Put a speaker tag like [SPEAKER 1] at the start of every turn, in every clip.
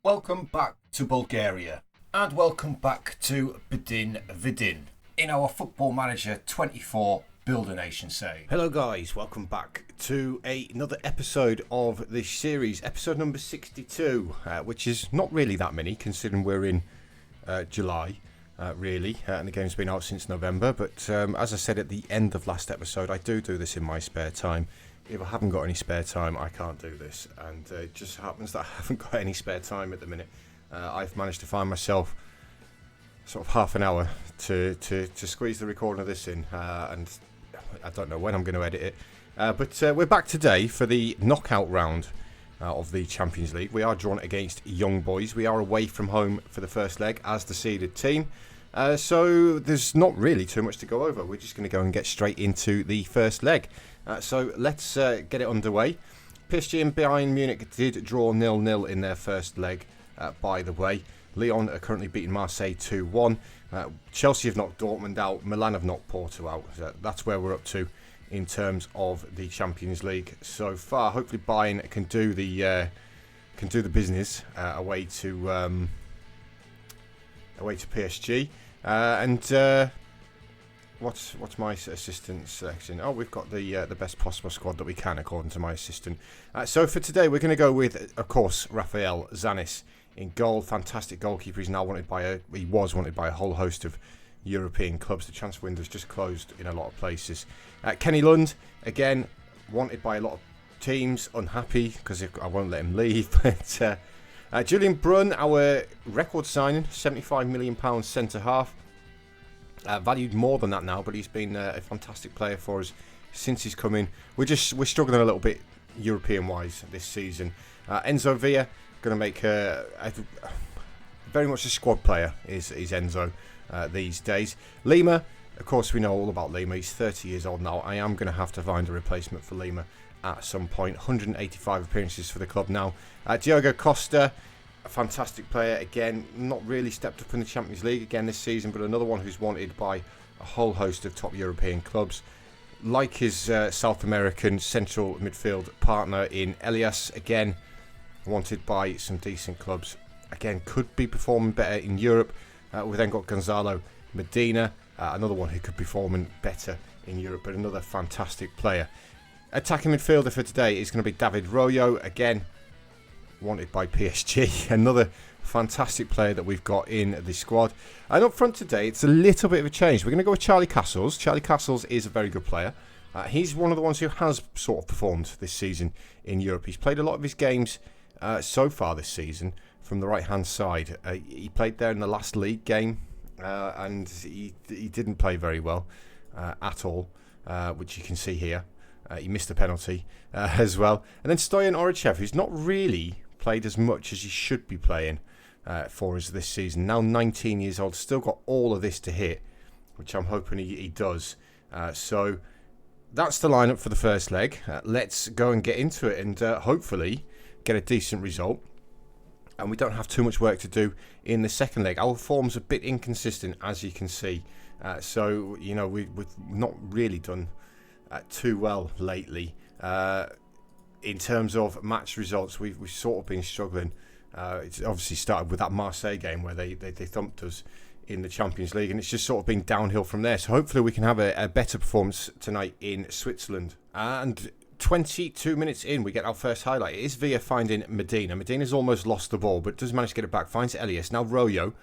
[SPEAKER 1] Welcome back to Bulgaria and welcome back to Bdin Vidin in our Football Manager 24 Builder Nation save.
[SPEAKER 2] Hello guys, welcome back to another episode of this series, episode number 62, which is not really that many considering we're in July, really, and the game's been out since November, but as I said at the end of last episode, I do this in my spare time. If I haven't got any spare time, I can't do this, and it just happens that I haven't got any spare time at the minute. I've managed to find myself sort of half an hour to squeeze the recording of this in, and I don't know when I'm going to edit it. But we're back today for the knockout round of the Champions League. We are drawn against Young Boys. We are away from home for the first leg as the seeded team. So there's not really too much to go over. We're just going to go and get straight into the first leg. So let's get it underway. PSG and Bayern Munich did draw 0-0 in their first leg, by the way. Lian are currently beating Marseille 2-1. Chelsea have knocked Dortmund out. Milan have knocked Porto out. That's where we're up to in terms of the Champions League so far. Hopefully Bayern can do the business away to PSG. What's my assistant selection? Oh, we've got the best possible squad that we can according to my assistant. So for today, we're going to go with, of course, Rafael Zanis in goal. Fantastic goalkeeper. He was wanted by a whole host of European clubs. The transfer window's just closed in a lot of places. Kenny Lund, again, wanted by a lot of teams. Unhappy because I won't let him leave. But Julian Brunn, our record signing, £75 million centre half. Valued more than that now, but he's been a fantastic player for us since he's come in. We're struggling a little bit European-wise this season. Enzo Villa, going to make very much a squad player is Enzo these days. Lima, of course we know all about Lima. He's 30 years old now. I am going to have to find a replacement for Lima at some point. 185 appearances for the club now. Diogo Costa, a fantastic player, again, not really stepped up in the Champions League again this season, but another one who's wanted by a whole host of top European clubs. Like his South American central midfield partner in Elias, again, wanted by some decent clubs. Again, could be performing better in Europe. We've then got Gonzalo Medina, another one who could be performing better in Europe, but another fantastic player. Attacking midfielder for today is going to be David Royo, again, wanted by PSG. Another fantastic player that we've got in the squad. And up front today, it's a little bit of a change. We're going to go with Charlie Castles. Charlie Castles is a very good player. He's one of the ones who has sort of performed this season in Europe. He's played a lot of his games so far this season from the right-hand side. He played there in the last league game, and he didn't play very well at all, which you can see here. He missed a penalty as well. And then Stoyan Orichev, who's not really played as much as he should be playing for us this season. Now 19 years old, still got all of this to hit, which I'm hoping he does. So that's the lineup for the first leg. Let's go and get into it and hopefully get a decent result. And we don't have too much work to do in the second leg. Our form's a bit inconsistent, as you can see. So, you know, we've not really done too well lately. In terms of match results, we've sort of been struggling. It's obviously started with that Marseille game where they thumped us in the Champions League, and it's just sort of been downhill from there. So hopefully we can have a better performance tonight in Switzerland. And 22 minutes in, we get our first highlight. It is Villa finding Medina. Medina's almost lost the ball, but does manage to get it back. Finds Elias. Now Royo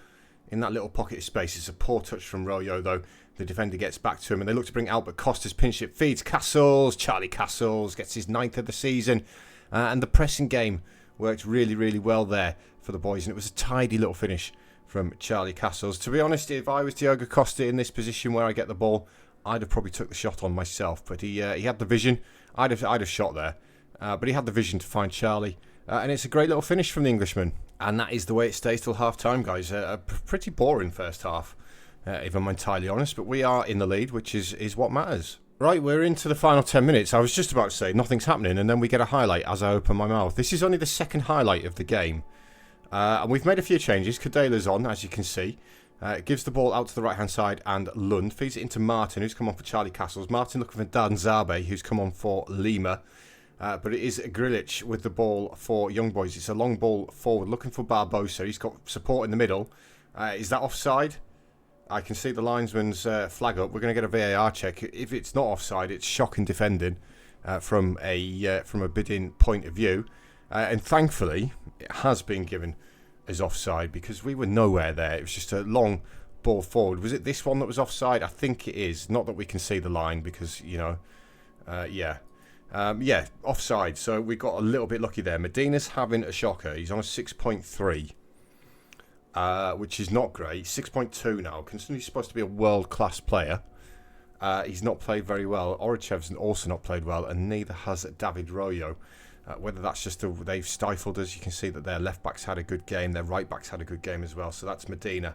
[SPEAKER 2] in that little pocket of space. It's a poor touch from Royo, though. The defender gets back to him, and they look to bring out, but Costa's pinch it, feeds Castles. Charlie Castles gets his 9th of the season. And the pressing game worked really, really well there for the boys, and it was a tidy little finish from Charlie Castles. To be honest, if I was Diogo Costa in this position where I get the ball, I'd have probably took the shot on myself. But he had the vision. I'd have shot there. But he had the vision to find Charlie. And it's a great little finish from the Englishman. And that is the way it stays till half-time, guys. A pretty boring first half, if I'm entirely honest. But we are in the lead, which is what matters. Right, we're into the final 10 minutes. I was just about to say nothing's happening, and then we get a highlight as I open my mouth. This is only the second highlight of the game. And we've made a few changes. Cadela's on, as you can see. Gives the ball out to the right-hand side, and Lund feeds it into Martin, who's come on for Charlie Castles. Martin looking for Dan Zabe, who's come on for Lima. But it is Grilic with the ball for Young Boys. It's a long ball forward, looking for Barbosa. He's got support in the middle. Is that offside? I can see the linesman's flag up. We're going to get a VAR check. If it's not offside, it's shocking defending from a Bdin point of view. And thankfully, it has been given as offside because we were nowhere there. It was just a long ball forward. Was it this one that was offside? I think it is. Not that we can see the line because, you know, yeah, offside. So we got a little bit lucky there. Medina's having a shocker. He's on a 6.3, which is not great. 6.2 now. Considering he's supposed to be a world-class player, he's not played very well. Orochev's also not played well, and neither has David Royo. Whether that's just they've stifled us. You can see that their left-backs had a good game. Their right-backs had a good game as well. So that's Medina.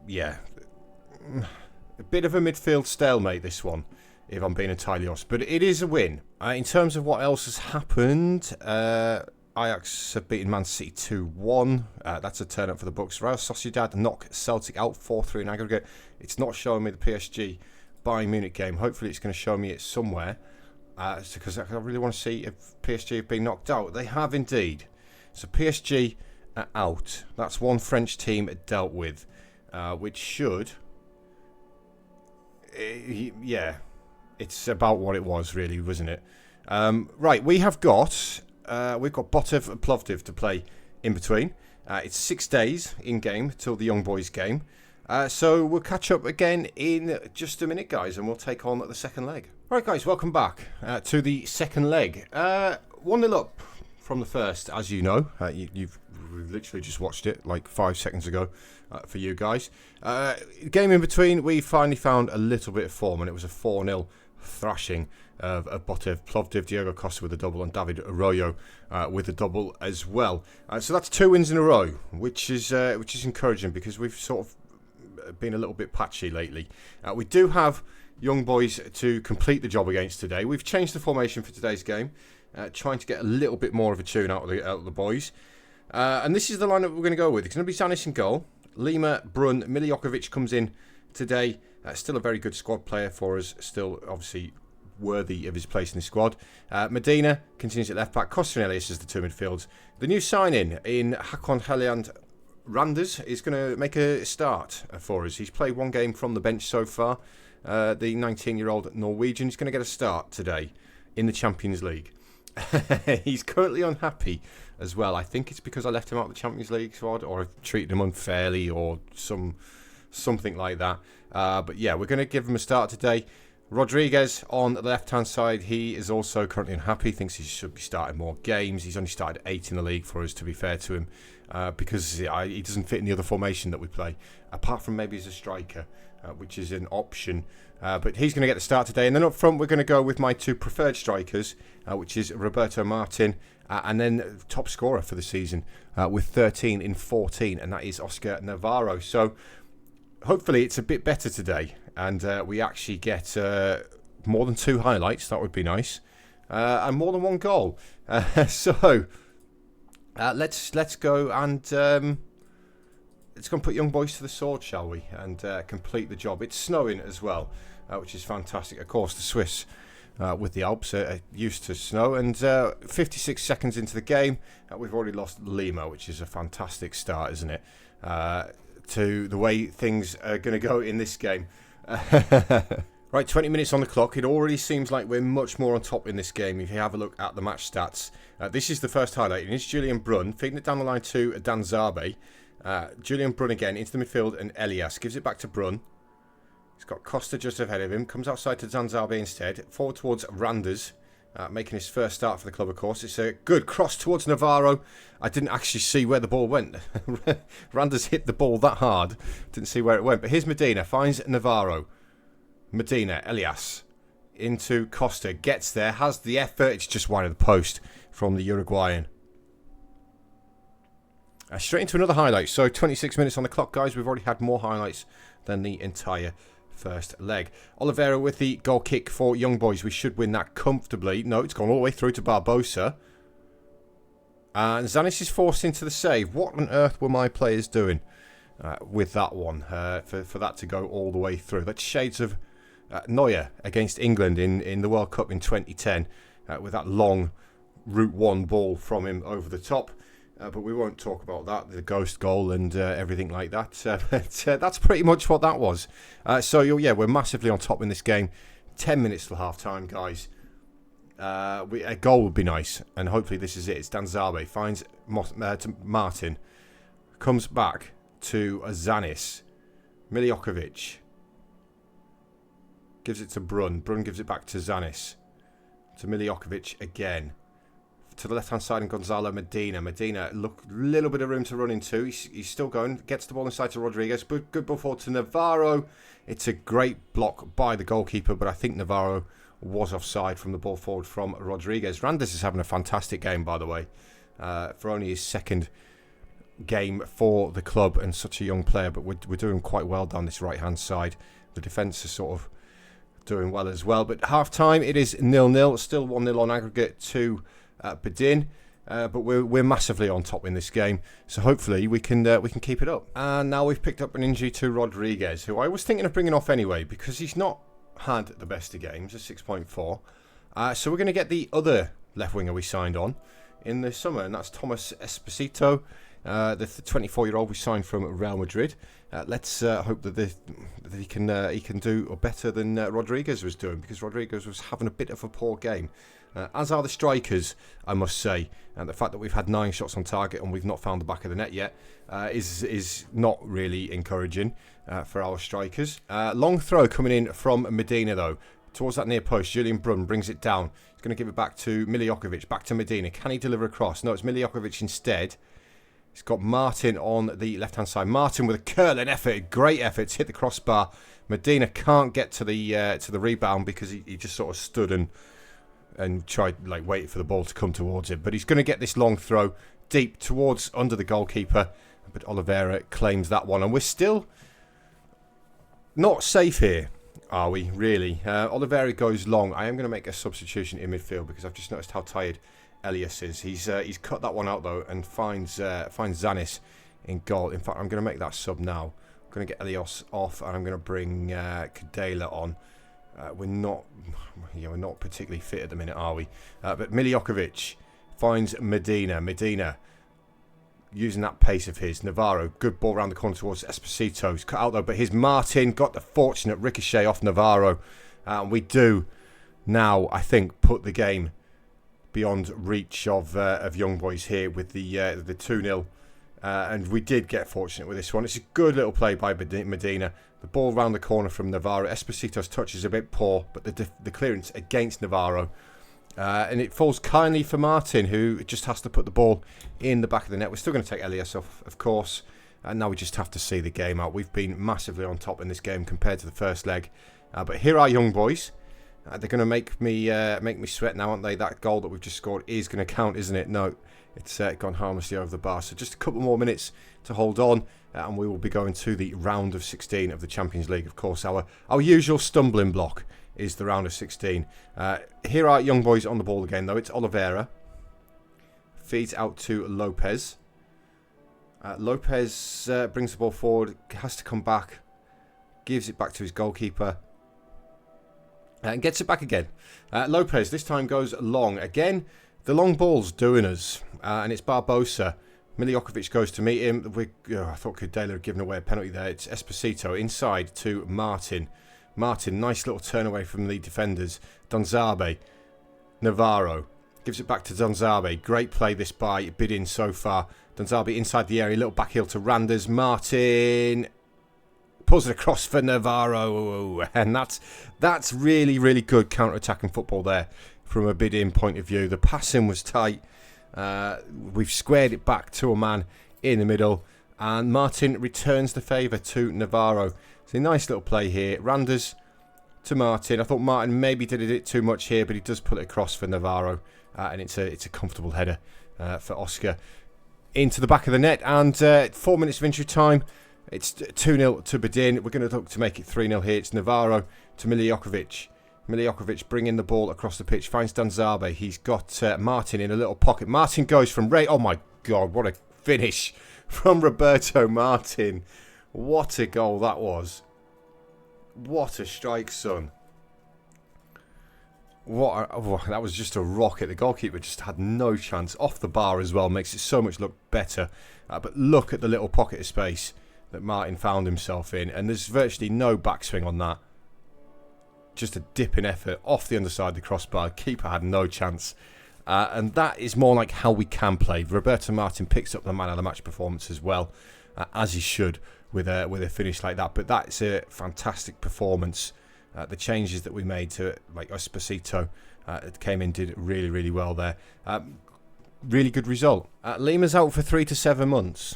[SPEAKER 2] Yeah. A bit of a midfield stalemate, this one, if I'm being entirely honest. But it is a win. In terms of what else has happened, Ajax have beaten Man City 2-1. That's a turn up for the books. Real Sociedad knock Celtic out 4-3 in aggregate. It's not showing me the PSG Bayern Munich game. Hopefully it's going to show me it somewhere. Because I really want to see if PSG have been knocked out. They have indeed. So PSG are out. That's one French team dealt with. Which should... yeah. It's about what it was, really, wasn't it? Right, we've got Botev and Plovdiv to play in between. It's 6 days in-game till the Young Boys game. So we'll catch up again in just a minute, guys, and we'll take on the second leg. Right, guys, welcome back to the second leg. 1-0 up from the first, as you know. You've literally just watched it like 5 seconds ago for you guys. Game in between, we finally found a little bit of form, and it was a 4-0 thrashing of Botev Plovdiv, Diego Costa with a double, and David Arroyo with a double as well. So that's 2 wins in a row, which is encouraging because we've sort of been a little bit patchy lately. We do have Young Boys to complete the job against today. We've changed the formation for today's game, trying to get a little bit more of a tune out of the boys. And this is the lineup we're going to go with. It's going to be Zanis in goal. Lima, Brun, Miljokovic comes in today. Still a very good squad player for us. Still, obviously, worthy of his place in the squad. Medina continues at left back. Costa and Elias as the two midfields. The new sign-in in Hakon Helland Randers is going to make a start for us. He's played 1 game from the bench so far. The 19-year-old Norwegian is going to get a start today in the Champions League. He's currently unhappy as well. I think it's because I left him out of the Champions League squad, or I've treated him unfairly, or something like that. But yeah, we're going to give him a start today. Rodriguez on the left-hand side, he is also currently unhappy, thinks he should be starting more games. He's only started 8 in the league for us, to be fair to him, because he doesn't fit in the other formation that we play, apart from maybe as a striker, which is an option. But he's going to get the start today. And then up front, we're going to go with my 2 preferred strikers, which is Roberto Martin, and then top scorer for the season with 13 in 14, and that is Oscar Navarro. So hopefully it's a bit better today, and we actually get more than 2 highlights. That would be nice, and more than 1 goal. So let's go and let's go and put Young Boys to the sword, shall we? And complete the job. It's snowing as well, which is fantastic. Of course, the Swiss with the Alps are used to snow. And 56 seconds into the game, we've already lost Lima, which is a fantastic start, isn't it? To the way things are going to go in this game. Right, 20 minutes on the clock. It already seems like we're much more on top in this game if you have a look at the match stats. This is the first highlight, and it's Julian Brun feeding it down the line to Dan Zarbe. Julian Brun again into the midfield, and Elias gives it back to Brun. He's got Costa just ahead of him. Comes outside to Zanzarbe instead. Forward towards Randers, making his first start for the club, of course. It's a good cross towards Navarro. I didn't actually see where the ball went. Randers hit the ball that hard. Didn't see where it went. But here's Medina. Finds Navarro. Medina, Elias. Into Costa. Gets there. Has the effort. It's just wide of the post from the Uruguayan. Straight into another highlight. So 26 minutes on the clock, guys. We've already had more highlights than the entire first leg. Oliveira with the goal kick for Young Boys. We should win that comfortably. No, it's gone all the way through to Barbosa. And Zanis is forced into the save. What on earth were my players doing with that one? For that to go all the way through. That's shades of Neuer against England in the World Cup in 2010. with that long Route 1 ball from him over the top. But we won't talk about that, the ghost goal and everything like that. But that's pretty much what that was. So, yeah, we're massively on top in this game. 10 minutes till half-time, guys. A goal would be nice, and hopefully this is it. It's Danzabe, finds to Martin, comes back to Zanis. Miljokovic gives it to Brun. Brun gives it back to Zanis. To Miljokovic again. To the left-hand side, and Gonzalo Medina. Medina, look, a little bit of room to run into. He's still going. Gets the ball inside to Rodriguez. Good ball forward to Navarro. It's a great block by the goalkeeper, but I think Navarro was offside from the ball forward from Rodriguez. Randes is having a fantastic game, by the way, for only his second game for the club and such a young player. But we're doing quite well down this right-hand side. The defence is sort of doing well as well. But half-time, it is 0-0. Still 1-0 on aggregate to Bdin, but we're massively on top in this game, so hopefully we can keep it up. And now we've picked up an injury to Rodriguez, who I was thinking of bringing off anyway because he's not had the best of games, a 6.4. So we're going to get the other left winger we signed on in the summer, and that's Thomas Esposito, the 24-year-old we signed from Real Madrid. Let's hope that he can do better than Rodriguez was doing, because Rodriguez was having a bit of a poor game. As are the strikers, I must say. And the fact that we've had 9 shots on target and we've not found the back of the net yet is not really encouraging for our strikers. Long throw coming in from Medina, though. Towards that near post, Julian Brun brings it down. He's going to give it back to Miljokovic, back to Medina. Can he deliver across? No, it's Miljokovic instead. He's got Martin on the left-hand side. Martin with a curling effort, great effort to hit the crossbar. Medina can't get to the rebound because he just sort of stood and tried, like, wait for the ball to come towards him. But he's going to get this long throw deep towards under the goalkeeper. But Oliveira claims that one. And we're still not safe here, are we, really? Oliveira goes long. I am going to make a substitution in midfield because I've just noticed how tired Elias is. He's cut that one out, though, and finds Zanis in goal. In fact, I'm going to make that sub now. I'm going to get Elias off, and I'm going to bring Kadela on. We're not particularly fit at the minute, are we? But Miljokovic finds Medina. Medina using that pace of his. Navarro, good ball around the corner towards Esposito. He's cut out though, but his Martin got the fortunate ricochet off Navarro. And we do now, I think, put the game beyond reach of young boys here with the 2-0. And we did get fortunate with this one. It's a good little play by Medina. The ball round the corner from Navarro. Esposito's touch is a bit poor, but the clearance against Navarro. And it falls kindly for Martin, who just has to put the ball in the back of the net. We're still going to take Elias off, of course. And now we just have to see the game out. We've been massively on top in this game compared to the first leg. But here are young boys. They're going to make me sweat now, aren't they? That goal that we've just scored is going to count, isn't it? No, it's gone harmlessly over the bar. So just a couple more minutes to hold on. And we will be going to the round of 16 of the Champions League. Of course, our usual stumbling block is the round of 16. Here are young boys on the ball again, though. It's Oliveira. Feeds out to Lopez. Lopez brings the ball forward. Has to come back. Gives it back to his goalkeeper. And gets it back again. Lopez this time goes long. Again, the long ball's doing us. And it's Barbosa. Miljokovic goes to meet him. I thought Kadela had given away a penalty there. It's Esposito inside to Martin. Martin, nice little turn away from the defenders. Donzabe. Navarro. Gives it back to Donzabe. Great play this by Bdin so far. Donzabe inside the area. Little back heel to Randers. Martin pulls it across for Navarro. And that's really, really good counter-attacking football there from a Bdin point of view. The passing was tight. We've squared it back to a man in the middle, and Martin returns the favour to Navarro. It's a nice little play here. Randers to Martin. I thought Martin maybe did it too much here, but he does put it across for Navarro, and it's a comfortable header for Oscar into the back of the net. And 4 minutes of injury time. It's 2-0 to Bdin. We're going to look to make it 3-0 here. It's Navarro to Miljokovic. Miljokovic bringing the ball across the pitch. Finds Danzabe. He's got Martin in a little pocket. Martin goes from Ray. Oh my God, what a finish from Roberto Martin. What a goal that was. What a strike, son. That was just a rocket. The goalkeeper just had no chance. Off the bar as well, makes it so much look better. But look at the little pocket of space that Martin found himself in, and there's virtually no backswing on that. Just a dip in effort off the underside of the crossbar. Keeper had no chance. And that is more like how we can play. Roberto Martin picks up the man of the match performance as well, as he should with a finish like that. But that's a fantastic performance. The changes that we made to like Esposito came in, did really, really well there. Really good result. Lima's out for 3 to 7 months.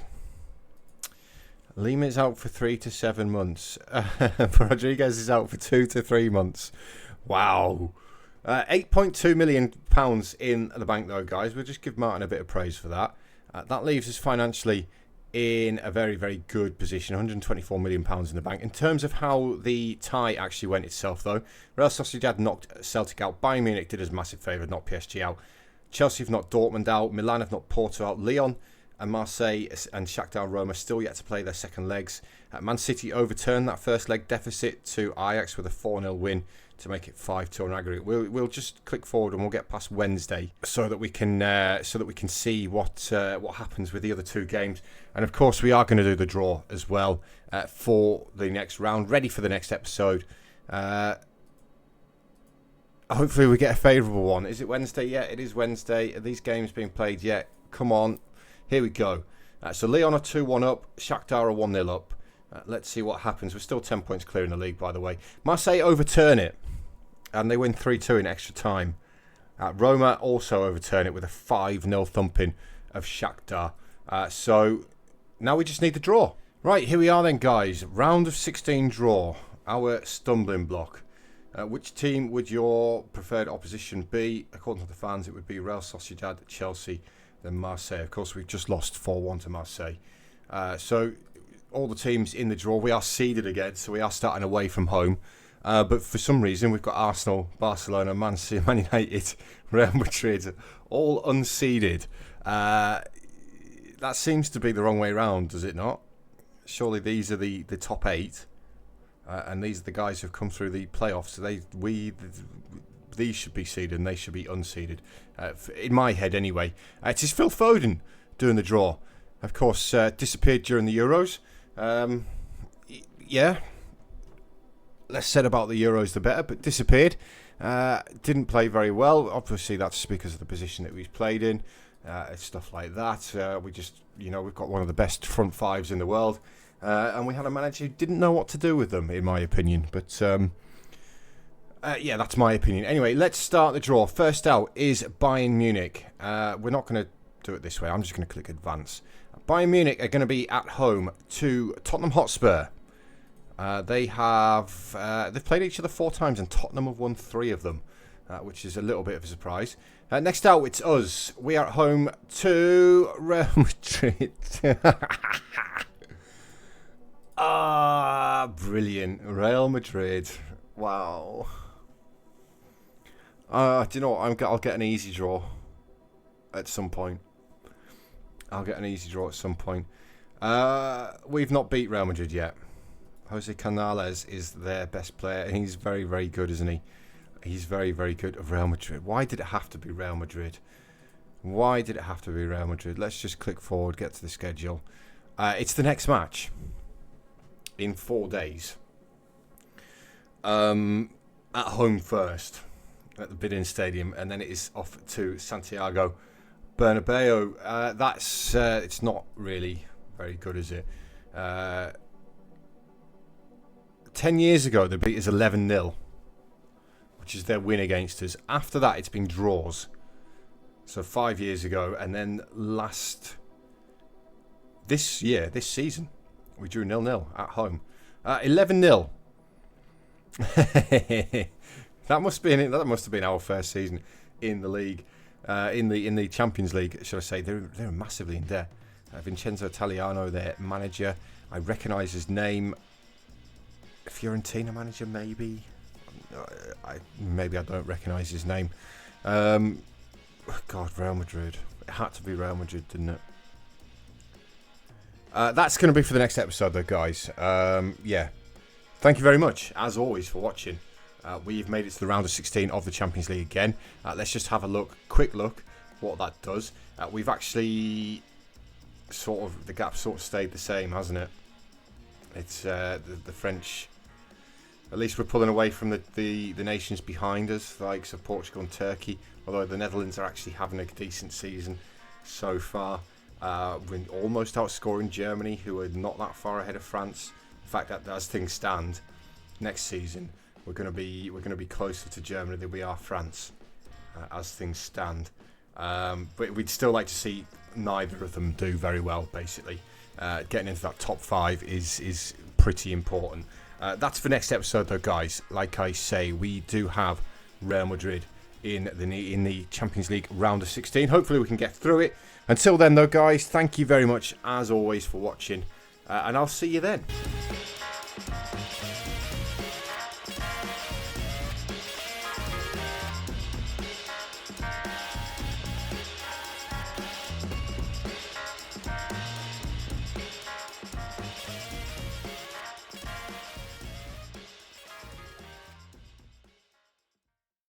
[SPEAKER 2] Lima's out for 3 to 7 months. Rodriguez is out for 2 to 3 months. Wow. £8.2 million in the bank though, guys. We'll just give Martin a bit of praise for that. That leaves us financially in a very, very good position. £124 million in the bank. In terms of how the tie actually went itself though, Real Sociedad knocked Celtic out. Bayern Munich did us a massive favour, knocked PSG out. Chelsea have knocked Dortmund out. Milan have knocked Porto out. Lian and Marseille and Shakhtar Roma still yet to play their second legs. Man City overturned that first leg deficit to Ajax with a 4-0 win to make it 5-2 on aggregate. We'll just click forward and we'll get past Wednesday so that we can see what happens with the other two games. And of course we are going to do the draw as well for the next round, ready for the next episode. Hopefully we get a favourable one. Is it Wednesday? Yeah, it is Wednesday. Are these games being played yet? Come on. Here we go. So Lian are 2-1 up. Shakhtar are 1-0 up. Let's see what happens. We're still 10 points clear in the league, by the way. Marseille overturn it. And they win 3-2 in extra time. Roma also overturn it with a 5-0 thumping of Shakhtar. So now we just need the draw. Right, here we are then, guys. Round of 16 draw. Our stumbling block. Which team would your preferred opposition be? According to the fans, it would be Real Sociedad, Chelsea, then Marseille. Of course, we've just lost 4-1 to Marseille. So all the teams in the draw, we are seeded again, so we are starting away from home. But for some reason, we've got Arsenal, Barcelona, Man United, Real Madrid, all unseeded. That seems to be the wrong way round, does it not? Surely these are the top 8. And these are the guys who've come through the playoffs. So these should be seeded and they should be unseeded. In my head, anyway. It is Phil Foden doing the draw. Of course, disappeared during the Euros. Yeah. Less said about the Euros, the better. But disappeared. Didn't play very well. Obviously, that's just because of the position that we've played in. Stuff like that. We just, we've got one of the best front fives in the world. And we had a manager who didn't know what to do with them, in my opinion. But, yeah, that's my opinion. Anyway, let's start the draw. First out is Bayern Munich. We're not going to do it this way. I'm just going to click Advance. Bayern Munich are going to be at home to Tottenham Hotspur. They've played each other 4 times, and Tottenham have won 3 of them, which is a little bit of a surprise. Next out, it's us. We are at home to Real Madrid. Brilliant. Real Madrid. Wow. Do you know what? I'll get an easy draw at some point. We've not beat Real Madrid yet. Jose Canales is their best player, and he's very, very good, isn't he? He's very, very good of Real Madrid. Why did it have to be Real Madrid? Let's just click forward, get to the schedule. It's the next match. In 4 days. At home first. At the Bdin Stadium. And then it is off to Santiago Bernabeu. It's not really very good, is it? 10 years ago, they beat us 11-0. Which is their win against us. After that, it's been draws. So 5 years ago. And then this season, we drew 0-0 at home. 11-0. That must have been our first season in the league, in the Champions League, should I say? They're massively in debt. Vincenzo Italiano, their manager. I recognise his name. Fiorentina manager, maybe. Maybe I don't recognise his name. God, Real Madrid. It had to be Real Madrid, didn't it? That's going to be for the next episode, though, guys. Yeah. Thank you very much, as always, for watching. We've made it to the round of 16 of the Champions League again. Let's just have a quick look, what that does. We've actually the gap sort of stayed the same, hasn't it? It's the French. At least we're pulling away from the nations behind us, like so Portugal and Turkey. Although the Netherlands are actually having a decent season so far. We're almost outscoring Germany, who are not that far ahead of France. In fact, that as things stand, next season we're going to be closer to Germany than we are France, as things stand. But we'd still like to see neither of them do very well. Basically, getting into that top 5 is pretty important. That's for next episode, though, guys. Like I say, we do have Real Madrid in the Champions League round of 16. Hopefully, we can get through it. Until then, though, guys, thank you very much as always for watching, and I'll see you then.